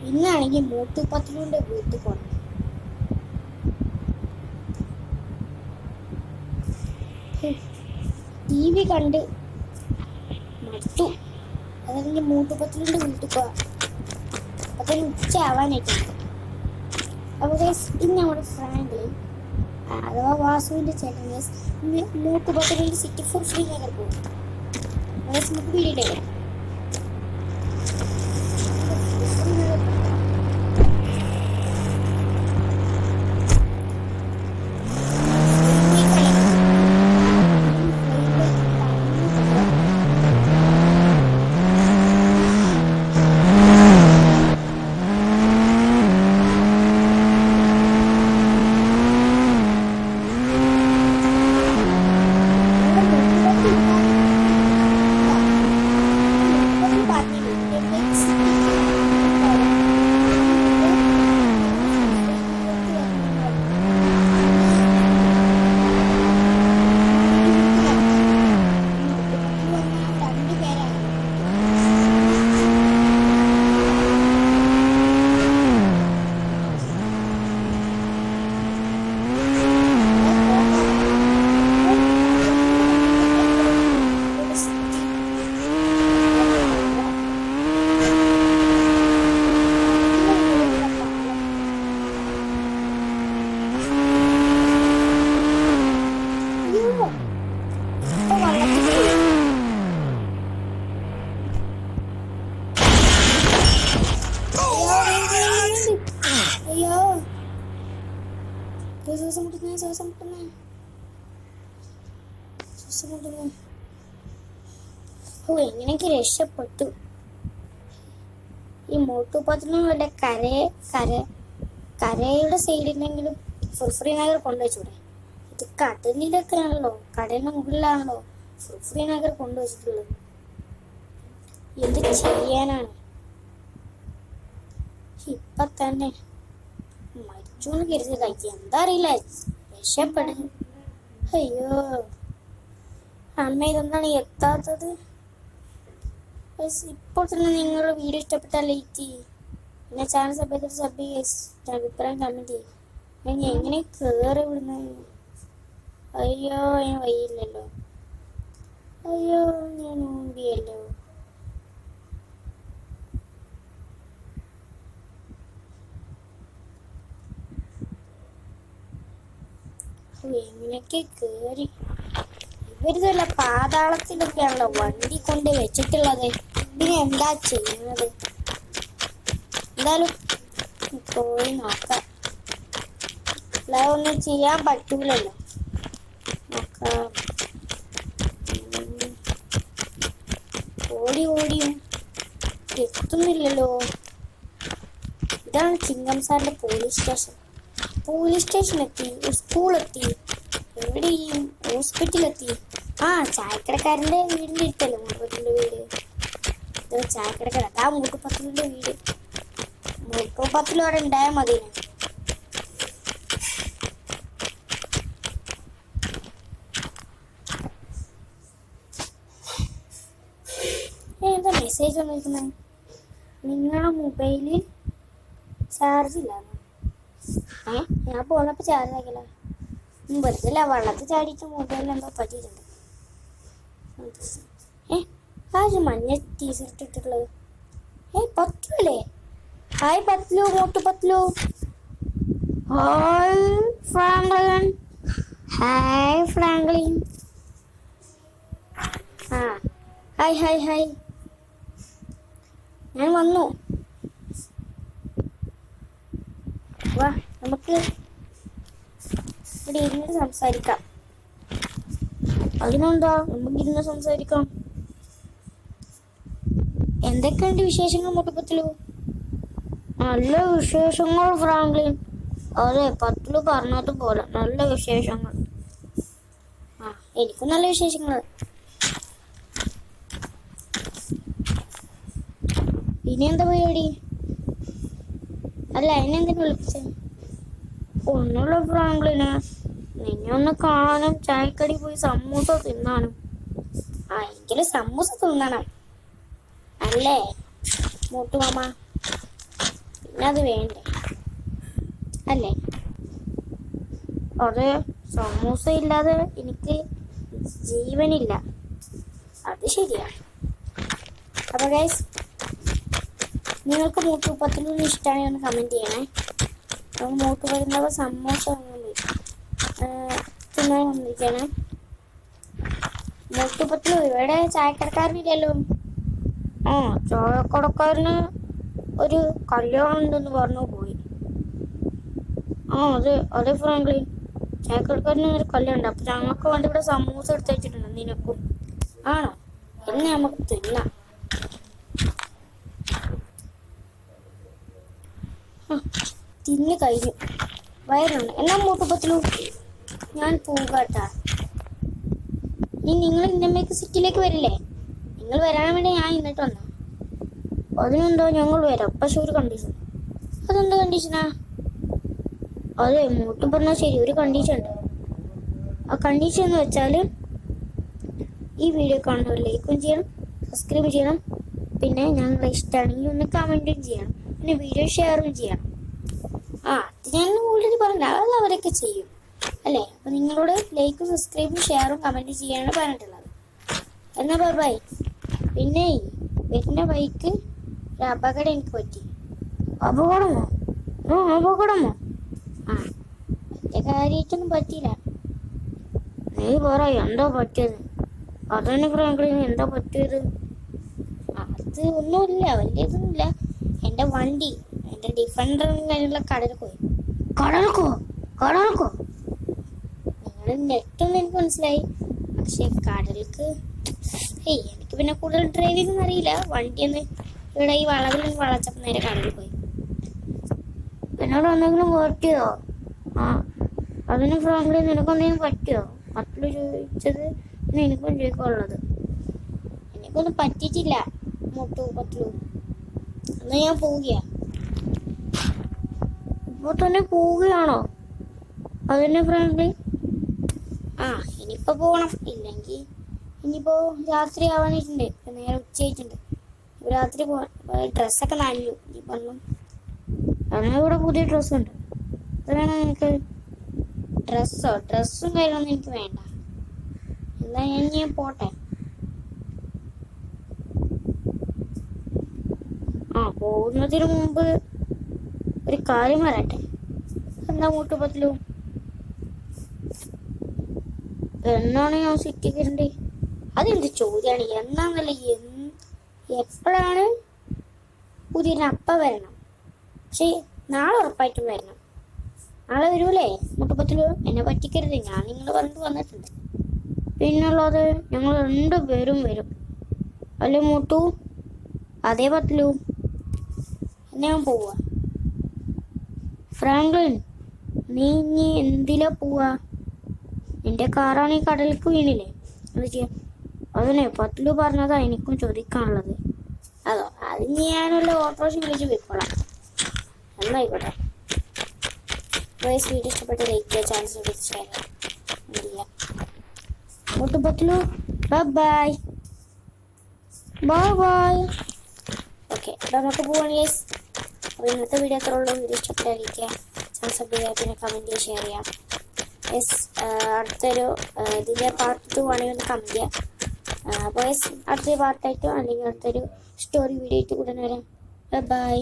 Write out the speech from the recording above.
ഇന്നാണെങ്കിൽ മോട്ടു പത്ലുവിന്റെ വീട്ടിൽ പോകണം. TV കണ്ട് മടുത്തു. അതാണെങ്കിൽ മോട്ടു പത്ലുവിന്റെ വീട്ടിൽ പോവാം. അതൊരു ഉച്ച ആവാനായിട്ടുണ്ട്. അപ്പോൾ ഇന്ന് നമ്മുടെ ഫ്രാങ്ക്ലിൻ അഥവാ വാസുവിന്റെ ചേട്ടൻ മോട്ടു പത്ലുവിന്റെ സിറ്റി ഫോർ ഫ്രീ നഗർ പോകും. നമുക്ക് വീടില്ലേ എങ്ങനെയൊക്കെ രക്ഷപ്പെട്ടു. ഈ മോട്ടു പത്ലുവിന് വല്ല കരയുടെ സൈഡിലെങ്കിലും ഫ്രീ നഗർ കൊണ്ടുവച്ചൂടെ? ഇത് കടലിലൊക്കെ ആണല്ലോ, കടലിന്റെ മുകളിലാണല്ലോ ഫ്രീ നഗർ കൊണ്ടുവച്ചിട്ടുള്ളത്. എന്ത് ചെയ്യാനാണ്? ഇപ്പൊ തന്നെ മരിച്ചോന്ന് കരുതില്ല, എന്താ അറിയില്ല, രക്ഷപ്പെടുന്നു. അയ്യോ അമ്മ, ഇതെന്താണ് എത്താത്തത്? ഇപ്പോൾ തന്നെ നിങ്ങളുടെ വീഡിയോ ഇഷ്ടപ്പെട്ടാൽ ലൈക്ക് ചെയ്യ്, പിന്നെ ചാനൽ സബ് ചെയ്ത് അഭിപ്രായം കമന്റ് ചെയ്യും. ഞാൻ എങ്ങനെ കയറി വിടുന്നത്? അയ്യോ ഞാൻ വയ്യില്ലല്ലോ, അയ്യോ ഞാൻ ഊമ്പിയല്ലോ. എങ്ങനെയൊക്കെ കേറി? ഇവരിതല്ല പാതാളത്തിലൊക്കെയാണല്ലോ വണ്ടി കൊണ്ട് വെച്ചിട്ടുള്ളത്. പിന്നെ എന്താ ചെയ്യുന്നത്? എന്തായാലും പോയി നോക്കാം. അല്ലാതെ ഒന്നും ചെയ്യാൻ പറ്റൂലല്ലോ. നോക്കാം. ഓടിയും എത്തുന്നില്ലല്ലോ. ഇതാണ് ചിങ്കം സാറിന്റെ പോലീസ് സ്റ്റേഷൻ എത്തി, സ്കൂളെത്തി, എവിടെയും ഹോസ്പിറ്റലെത്തി. ചായക്കടക്കാരന്റെ വീടിന്റെ അടുത്തല്ലേ മോട്ടുപത്ലുവിന്റെ വീട്? ചായക്കടക്കാരൻ അതാ മോട്ടുപത്ലുവിന്റെ വീട്. മോട്ടുപത്ലു അവിടെ ഉണ്ടായാൽ മതി. എന്താ മെസ്സേജ് വന്നിരിക്കുന്നത്? നിങ്ങളുടെ മൊബൈലിൽ ചാർജ് ഇല്ലാന്ന്. ഞാൻ പോന്നപ്പോ ചാർജ് ആക്കില്ല. വെറുതെ വെള്ളത്തിൽ ചാടിച്ച മൊബൈലിൽ എന്തോ പറ്റിയിട്ടുണ്ട്. മഞ്ഞ ടീഷർട്ട് ഇട്ടിട്ടുള്ളത് പത്ലുല്ലേ? Hi Patlu, Motu Patlu. Hi Franklin. Hi Franklin. Hi. ഞാൻ വന്നു. വാ, നമുക്ക് ഇവിടെ ഇരുന്ന് സംസാരിക്കാം. അതിനെന്താ, നമുക്കിരുന്ന് സംസാരിക്കാം. എന്തൊക്കെയുണ്ട് വിശേഷങ്ങൾ മോട്ടുപത്ലു? നല്ല വിശേഷങ്ങൾ ഫ്രാങ്ക്ലിൻ. അതെ, പത്ലു പറഞ്ഞതുപോലെ നല്ല വിശേഷങ്ങൾ. എനിക്കും നല്ല വിശേഷങ്ങൾ. ഇനി എന്താ പരിപാടി? അല്ല, എന്നെന്തിനാ വിളിച്ചേ? ഒന്നുമില്ല ഫ്രാങ്ക്ലിന്, നിന്നെ ഒന്ന് കാണാനും ചായക്കടി പോയി സമൂസ തിന്നാനും. എങ്കിലും സമൂസ തിന്നണം അല്ലേ മോട്ടുമാമ? പിന്നെ അത് വേണ്ടേ അല്ലേ? അത് സമൂസ ഇല്ലാതെ എനിക്ക് ജീവനില്ല. അത് ശരിയാ. അപ്പൊ ഗൈസ്, നിങ്ങൾക്ക് മോട്ടു പത്ലു ഇഷ്ടമാണെങ്കിൽ ഒന്ന് കമന്റ് ചെയ്യണേ. അപ്പോൾ മോട്ടു പത്ലു സമൂസ തിന്നാൻ വന്നിരിക്കണേ. മോട്ടു പത്ലു ഇവിടെ ചായക്കടക്കാരനില്ലല്ലോ. ആ, ചായക്കടക്കാരന് ഒരു കല്യാണം ഉണ്ടെന്ന് പറഞ്ഞു പോയി. ആ അതെ ഫ്രാങ്ക്ലിൻ, ചായക്കടക്കാരന് ഒരു കല്യാണം ഉണ്ട്. അപ്പൊ ഞങ്ങൾക്ക് വേണ്ടി ഇവിടെ സമൂസ എടുത്ത് വെച്ചിട്ടുണ്ട്. നിനക്കും ആണോ? എന്നെ നമുക്ക് തിന്നാം. തിന്ന് കഴിഞ്ഞു, വയറുണ്ട്. എന്നാ മൂട്ടുപത്തിലു ഞാൻ പോകാട്ടാ. ഇനി നിങ്ങൾ ഇന്നമ്മയ്ക്ക് സിറ്റിയിലേക്ക് വരില്ലേ? നിങ്ങൾ വരാൻ വേണ്ടി ഞാൻ ഇന്നിട്ട് വന്ന. അതിനെന്തോ ഞങ്ങൾ വരാം, പക്ഷെ ഒരു കണ്ടീഷൻ. അതെന്താ കണ്ടീഷനാ? അതെ, മൂട്ടും പറഞ്ഞാൽ ശരി, ഒരു കണ്ടീഷൻ ഉണ്ട്. ആ കണ്ടീഷൻ എന്ന് വെച്ചാൽ ഈ വീഡിയോ കാണുന്നവർ ലൈക്കും ചെയ്യണം, സബ്സ്ക്രൈബ് ചെയ്യണം, പിന്നെ ഞങ്ങളെ ഇഷ്ടമാണെങ്കിൽ ഒന്ന് കമൻറ്റും ചെയ്യണം, പിന്നെ വീഡിയോ ഷെയറും ചെയ്യണം. അത് ഞാൻ ഓൾറെഡി പറഞ്ഞില്ല, അത് അവരൊക്കെ ചെയ്യും അല്ലേ? അപ്പം നിങ്ങളോട് ലൈക്കും സബ്സ്ക്രൈബും ഷെയറും കമൻറ്റ് ചെയ്യാനാണ് പറഞ്ഞിട്ടുള്ളത്. എന്നാ ബൈ. പിന്നെ വരുന്ന ബൈക്ക് ഒരു അപകടം എനിക്ക് പറ്റി. അപകടമോ? അപകടമോ? വലിയ കാര്യമായിട്ടൊന്നും പറ്റിയില്ല. നീ പറ എന്താ പറ്റിയത്? അതന്നെ ഫ്രാങ്ക്ലിൻ, എന്താ പറ്റിയത്? അത് ഒന്നുമില്ല, വലിയതൊന്നുമില്ല. എൻ്റെ വണ്ടി, എൻ്റെ ഡിഫൻഡറിനുള്ള കടലിൽ പോയി. കടൽക്കോ നിങ്ങൾ നെറ്റൊന്നും എനിക്ക് മനസ്സിലായി, പക്ഷെ കടൽക്ക് എനിക്ക് പിന്നെ കൂടുതൽ ഡ്രൈവിംഗ് ഒന്നും അറിയില്ല. വണ്ടിയൊന്ന് ഇവിടെ ഈ വളവിൽ വളച്ചപ്പോൾ നേരെ കടലിൽ പോയി. എന്നോട് എന്തെങ്കിലും പറ്റിയോ? അതിന് ഫ്രാങ്ക്ലിൻ നിനക്കെന്തെങ്കിലും പറ്റിയോ? പത്ലു ചോദിച്ചത് എനിക്കും ചോദിക്കാനുള്ളത്. എനിക്കൊന്നും പറ്റിയിട്ടില്ല മോട്ടു പത്ലു. എന്നാ ഞാൻ പോവുകയാ. ഇപ്പോൾ തന്നെ പോവുകയാണോ? അതന്നെ ഫ്രാങ്ക്ലിൻ. ഇനിയിപ്പോൾ പോകണം. ഇല്ലെങ്കിൽ ഇനിയിപ്പോൾ രാത്രി ആവാനായിട്ടുണ്ട്, നേരെ ഉച്ചയായിട്ടുണ്ട്. ഇപ്പോൾ രാത്രി പോകാൻ ഡ്രസ്സൊക്കെ നനഞ്ഞു. ഈ പറഞ്ഞു ഇവിടെ പുതിയ ഡ്രസ്സുണ്ട്. അത് വേണം എനിക്ക്. ഡ്രസ്സും കാര്യമൊന്നും എനിക്ക് വേണ്ട. എന്താ ഞാൻ പോട്ടെ. പോകുന്നതിന് മുമ്പ് ഒരു കാര്യം പറയട്ടെ. എന്താ മൂട്ടുപത്തിലു? എന്നാണ് ഞാൻ സിറ്റിക്ക് വരണ്ടേ? അതെന്ത് ചോദ്യമാണ്? എന്നാന്നല്ല, എപ്പോഴാണ് പുതിയ അപ്പം വരണം. പക്ഷേ നാളെ ഉറപ്പായിട്ടും വരണം. നാളെ വരൂലേ മൂട്ടുപത്തിലു? എന്നെ പറ്റിക്കരുത്, ഞാൻ നിങ്ങൾ പറഞ്ഞിട്ട് വന്നിട്ടുണ്ട്. പിന്നുള്ളത് ഞങ്ങൾ 2 പേരും വരും അല്ലേ മൂട്ടു? അതേ പത്തിലു. ഞാൻ പോവാ. ഫ്രാങ്ക്ലിൻ, നീ ഇനി എന്തിലാ പോവാ? നിന്റെ കാറാണ് ഈ കടലിലേക്ക് വീണില്ലേ? അത് ചെയ്യാം. അതിനെ പത്തിലു പറഞ്ഞതാ എനിക്കും ചോദിക്കാനുള്ളത്. അത് ഞാനുള്ള ഓട്ടോറിക്ഷ വിളിച്ച് പോയിക്കോളാം. എന്നായിക്കോട്ടെ. വീഡിയോ ഇഷ്ടപ്പെട്ട് ലൈക്ക് ചെയ്യുക, ചാനൽ ഷെയർ ചെയ്യുക. മോട്ടു പത്തിലു ബൈ. ഓക്കെ, അപ്പോൾ നമുക്ക് പോവാണ് ഗൈസ്. അപ്പോൾ ഇന്നത്തെ വീഡിയോ അത്ര ഉള്ളൂ. വീഡിയോ ഇഷ്ടപ്പെട്ടാൽ ലൈക്ക് ചെയ്യുക, ചാനൽ സബ്സ്ക്രൈബ് ചെയ്യുക, പിന്നെ കമൻറ്റ് ചെയ്യുക, ഷെയർ ചെയ്യാം. അടുത്തൊരു ഇതിൻ്റെ പാർട്ട് 2 ആണെങ്കിൽ ഒന്ന് കമൻറ്റ് ചെയ്യുക. അപ്പോൾ അടുത്തൊരു പാർട്ടായിട്ടോ അല്ലെങ്കിൽ അടുത്തൊരു സ്റ്റോറി വീഡിയോ ആയിട്ട് ഉടനെ വരാം. ബൈ.